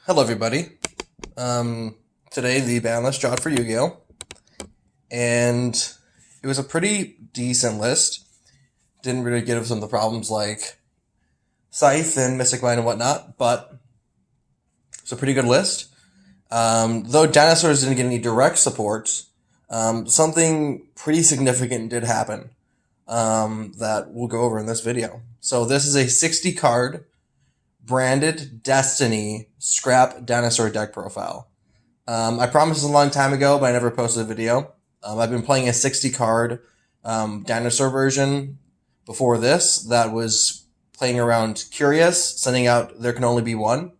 Hello, everybody. Today the ban list dropped for Yu-Gi-Oh! And it was a pretty decent list. Didn't really get some of the problems like Scythe and Mystic Mine and whatnot, but it's a pretty good list. Though dinosaurs didn't get any direct support, something pretty significant did happen that we'll go over in this video. So this is a 60 card Branded Destiny Scrap Dinosaur deck profile. I promised this a long time ago, but I never posted a video. I've been playing a 60 card dinosaur version before this that was playing around Curious, sending out There Can Only Be One,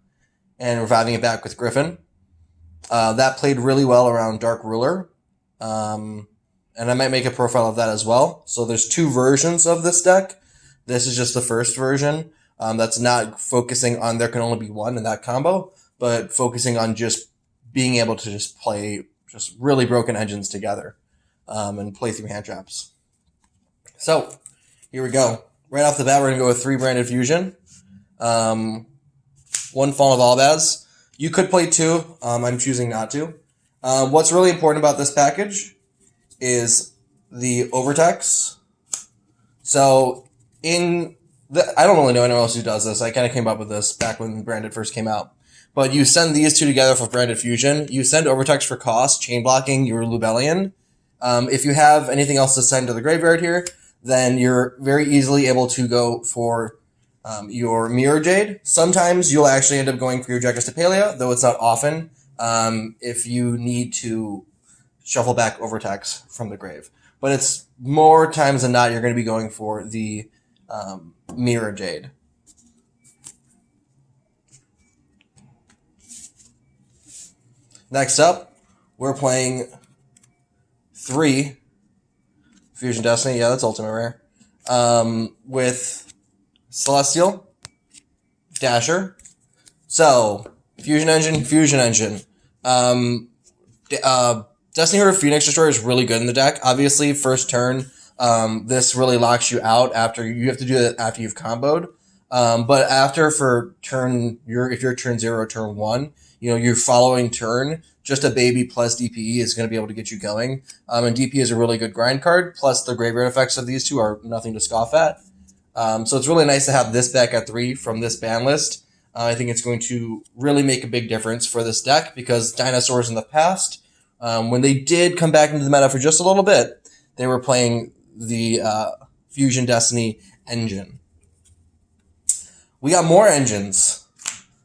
and reviving it back with Griffin. That played really well around Dark Ruler. And I might make a profile of that as well. So there's two versions of this deck. This is just the first version. That's not focusing on There Can Only Be One in that combo, but focusing on just being able to just play just really broken engines together and play through hand traps. So here we go. Right off the bat, we're going to go with 3 Branded Fusion, 1 Fallen of Albaz. You could play 2. I'm choosing not to. What's really important about this package is the overtext. So I don't really know anyone else who does this. I kind of came up with this back when Branded first came out. But you send these two together for Branded Fusion. You send overtext for cost, chain blocking your Lubellion. If you have anything else to send to the graveyard here, then you're very easily able to go for your Mirror Jade. Sometimes you'll actually end up going for your Dracostapelia, though it's not often, if you need to shuffle back overtext from the grave. But it's more times than not you're going to be going for the Mirror Jade. Next up, we're playing 3 Fusion Destiny. Yeah, that's Ultimate Rare. With Celestial, Dasher. So, Fusion Engine. Destiny Herder Phoenix Destroyer is really good in the deck. Obviously, first turn, this really locks you out after you have to do that after you've comboed. But after for turn, if you're turn 0 or turn 1, your following turn, just a baby plus DPE is going to be able to get you going. And DP is a really good grind card. Plus the graveyard effects of these two are nothing to scoff at. So it's really nice to have this back at 3 from this ban list. I think it's going to really make a big difference for this deck because dinosaurs in the past, when they did come back into the meta for just a little bit, they were playing the Fusion Destiny engine. We got more engines.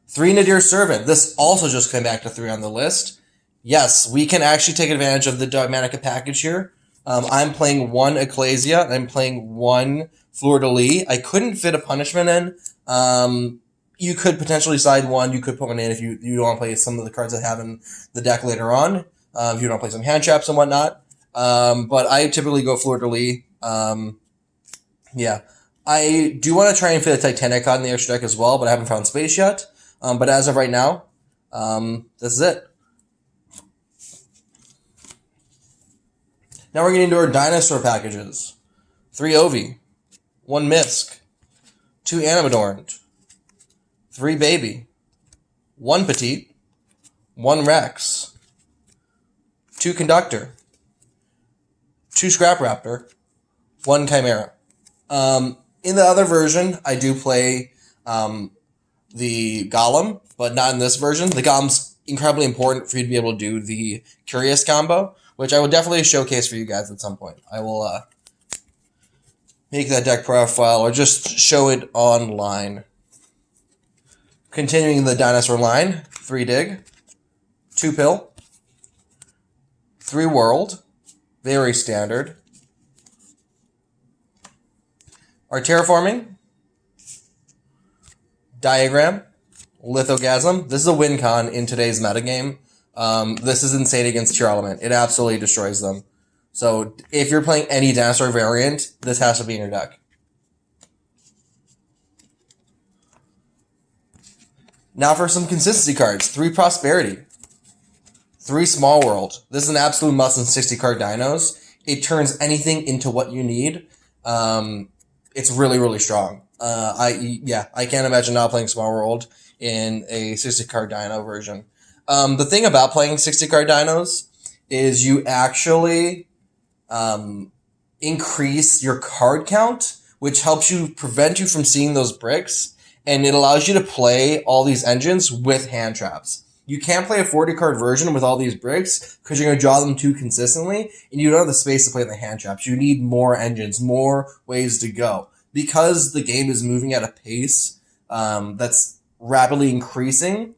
3 Nadir Servant. This also just came back to 3 on the list. Yes, we can actually take advantage of the Dogmatica package here. I'm playing 1 Ecclesia, and I'm playing 1 Fleur de Lis. I couldn't fit a punishment in. You could potentially side 1. You could put one in if you don't want to play some of the cards I have in the deck later on. If you don't play some hand traps and whatnot. But I typically go Fleur de Lis. Yeah. I do want to try and fit a Titanic card in the extra deck as well, but I haven't found space yet. But as of right now, this is it. Now we're getting into our dinosaur packages. 3 Ovi, 1 Misk, 2 Animadorned, 3 Baby, 1 Petite, 1 Rex, 2 Conductor, 2 Scrap Raptor, 1 Chimera. In the other version, I do play the Golem, but not in this version. The Golem's incredibly important for you to be able to do the Curious combo, which I will definitely showcase for you guys at some point. I will make that deck profile or just show it online. Continuing the dinosaur line, 3 Dig, 2 Pill, 3 World, very standard. Our Terraforming, Diagram, Lithogasm. This is a win con in today's metagame. This is insane against Tier Element. It absolutely destroys them. So if you're playing any dinosaur variant, this has to be in your deck. Now for some consistency cards. 3 Prosperity, 3 Small World. This is an absolute must in 60 card dinos. It turns anything into what you need. It's really, really strong. I can't imagine not playing Small World in a 60 card Dino version. The thing about playing 60 card Dinos is you actually um, increase your card count, which helps you prevent you from seeing those bricks, and it allows you to play all these engines with hand traps. You can't play a 40 card version with all these bricks because you're going to draw them too consistently, and you don't have the space to play the hand traps. You need more engines, more ways to go. Because the game is moving at a pace that's rapidly increasing,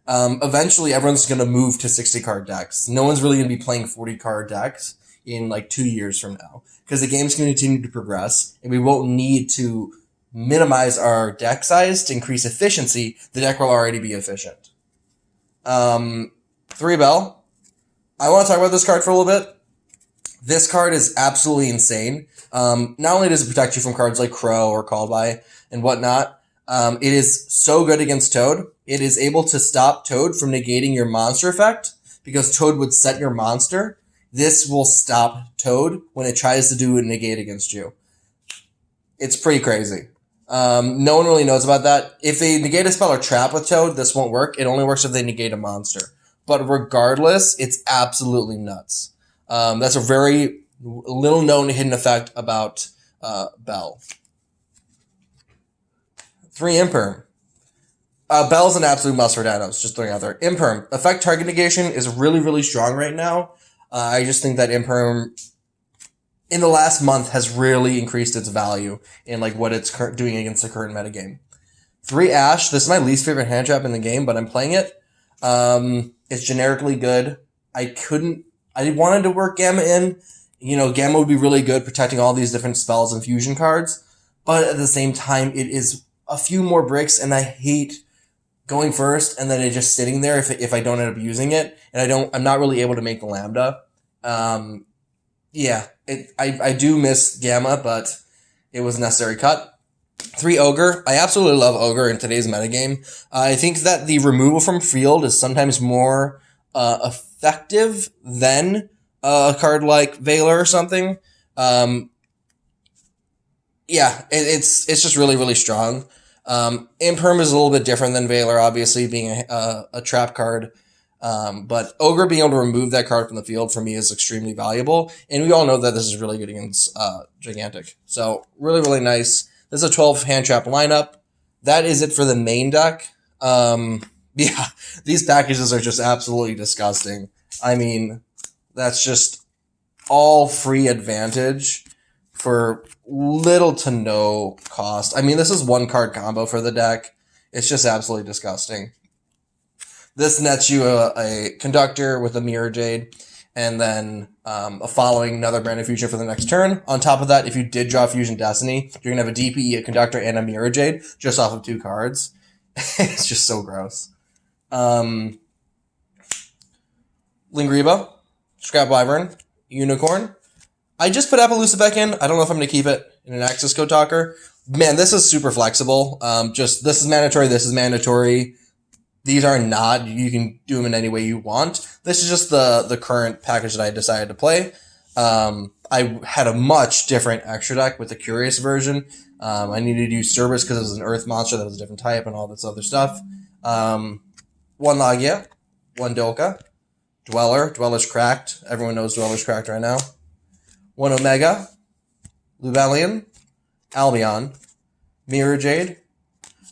eventually everyone's going to move to 60 card decks. No one's really going to be playing 40 card decks in like 2 years from now because the game's going to continue to progress and we won't need to minimize our deck size to increase efficiency. The deck will already be efficient. 3 Bell. I want to talk about this card for a little bit. This card is absolutely insane. Not only does it protect you from cards like Crow or Call By and whatnot, it is so good against Toad. It is able to stop Toad from negating your monster effect because Toad would set your monster. This will stop Toad when it tries to do a negate against you. It's pretty crazy. No one really knows about that. If they negate a spell or trap with Toad, this won't work. It only works if they negate a monster. But regardless, it's absolutely nuts. That's a very little known hidden effect about Bell. 3 Imperm. Bell's an absolute must for Dinos, just throwing out there. Imperm. Effect target negation is really, really strong right now. I just think that Imperm in the last month has really increased its value in like what it's doing against the current metagame. 3 Ash. This is my least favorite hand trap in the game, but I'm playing it. It's generically good. I wanted to work Gamma in. You know, Gamma would be really good protecting all these different spells and fusion cards. But at the same time, it is a few more bricks, and I hate going first and then it just sitting there if I don't end up using it. And I'm not really able to make the Lambda. I do miss Gamma, but it was a necessary cut. 3 Ogre. I absolutely love Ogre in today's metagame. I think that the removal from field is sometimes more effective than a card like Valor or something. It's just really, really strong. Imperm is a little bit different than Valor, obviously, being a trap card. But Ogre being able to remove that card from the field for me is extremely valuable. And we all know that this is really good against Gigantic. So really, really nice. This is a 12 hand trap lineup. That is it for the main deck. These packages are just absolutely disgusting. I mean, that's just all free advantage for little to no cost. I mean, this is 1 card combo for the deck. It's just absolutely disgusting. This nets you a Conductor with a Mirror Jade, and then a following another Branded Fusion for the next turn. On top of that, if you did draw Fusion Destiny, you're going to have a DPE, a Conductor, and a Mirror Jade just off of 2 cards. It's just so gross. Lingriba, Scrap Wyvern, Unicorn. I just put Appaloosa back in. I don't know if I'm going to keep it in an Axis Code Talker. Man, this is super flexible. This is mandatory, this is mandatory. These are not. You can do them in any way you want. This is just the current package that I decided to play. I had a much different extra deck with the Curious version. I needed to use Cerberus because it was an Earth monster that was a different type and all this other stuff. 1 Lagia, 1 Dolka, Dweller. Dweller's cracked. Everyone knows Dweller's cracked right now. 1 Omega, Lubellion, Albion, Mirror Jade.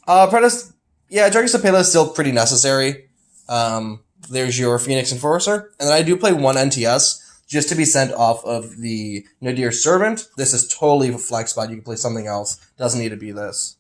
Dragon's Pela is still pretty necessary. There's your Phoenix Enforcer. And then I do play 1 NTS just to be sent off of the Nadir Servant. This is totally a flex spot. You can play something else. Doesn't need to be this.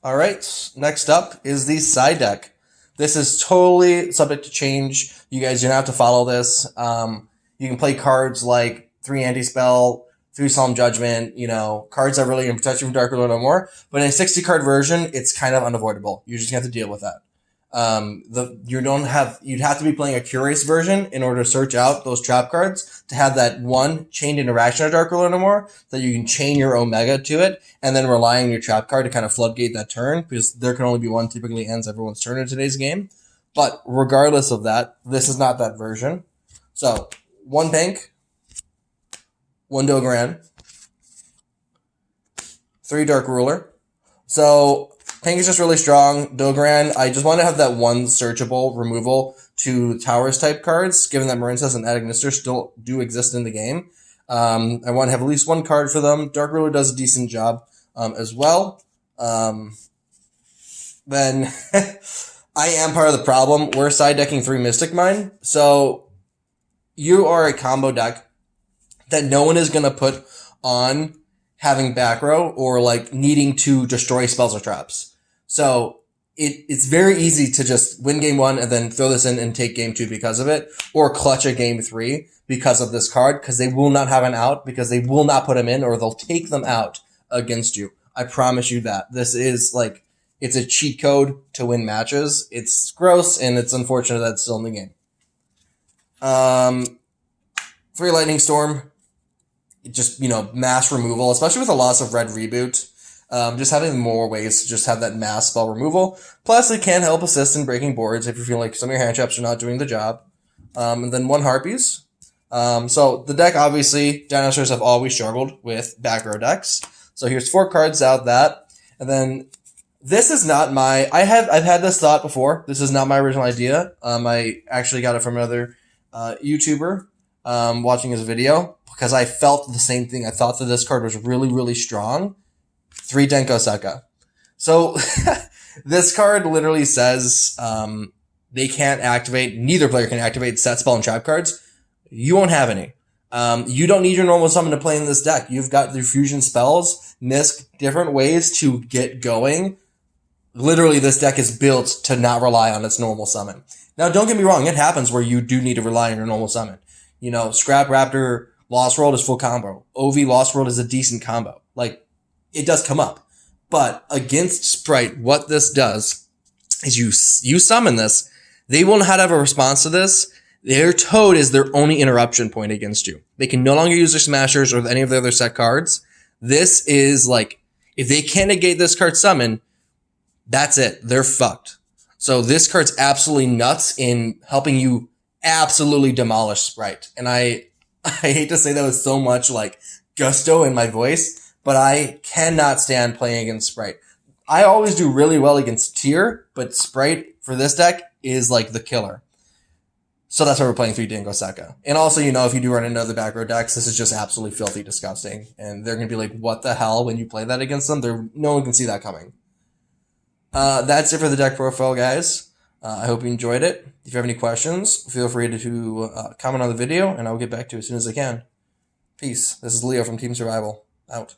All right, next up is the side deck. This is totally subject to change. You guys don't have to follow this. You can play cards like 3 Anti-Spell, 3 Solemn Judgment, cards that really can protect you from Dark Lord no more. But in a 60-card version, it's kind of unavoidable. You just have to deal with that. You'd have to be playing a curious version in order to search out those trap cards to have that one chained interaction of Dark Ruler no more, that you can chain your Omega to it and then rely on your trap card to kind of floodgate that turn, because there can only be one typically ends everyone's turn in today's game. But regardless of that, this is not that version. So 1 pink, 1 Dogoran, 3 Dark Ruler. So pink is just really strong. Dogoran, I just want to have that one searchable removal to Towers type cards, given that Marincess and Agnister still do exist in the game. I want to have at least 1 card for them. Dark Ruler does a decent job as well. Then I am part of the problem. We're side decking 3 Mystic Mine. So you are a combo deck that no one is going to put on having back row or like needing to destroy spells or traps. So it's very easy to just win game 1 and then throw this in and take game 2 because of it, or clutch a game 3 because of this card, because they will not have an out, because they will not put them in, or they'll take them out against you. I promise you that. This is like, it's a cheat code to win matches. It's gross, and it's unfortunate that it's still in the game. 3 Lightning Storm. Just, mass removal, especially with the loss of red reboot. Just having more ways to just have that mass spell removal. Plus, it can help assist in breaking boards if you feel like some of your hand traps are not doing the job. And then 1 Harpies. So the deck, obviously, dinosaurs have always struggled with back row decks. So here's 4 cards out that. And then this is not I've had this thought before. This is not my original idea. I actually got it from another YouTuber watching his video, because I felt the same thing. I thought that this card was really, really strong. 3 Denko Sekka. So this card literally says they can't activate, neither player can activate set spell and trap cards. You won't have any. You don't need your normal summon to play in this deck. You've got the fusion spells, Nisk, different ways to get going. Literally, this deck is built to not rely on its normal summon. Now, don't get me wrong. It happens where you do need to rely on your normal summon. Scrap Raptor Lost World is full combo. OV Lost World is a decent combo. Like, it does come up. But against Sprite, what this does is you summon this. They will not have a response to this. Their Toad is their only interruption point against you. They can no longer use their Smashers or any of their other set cards. This is like, if they can't negate this card summon, that's it. They're fucked. So this card's absolutely nuts in helping you absolutely demolish Sprite. And I hate to say that with so much like gusto in my voice, but I cannot stand playing against Sprite. I always do really well against Tier, but Sprite for this deck is like the killer. So that's why we're playing 3 Dingo Sekka. And also, if you do run into other back row decks, this is just absolutely filthy disgusting. And they're going to be like, what the hell when you play that against them? No one can see that coming. That's it for the deck profile, guys. I hope you enjoyed it. If you have any questions, feel free to comment on the video, and I'll get back to you as soon as I can. Peace. This is Leo from Team Survival. Out.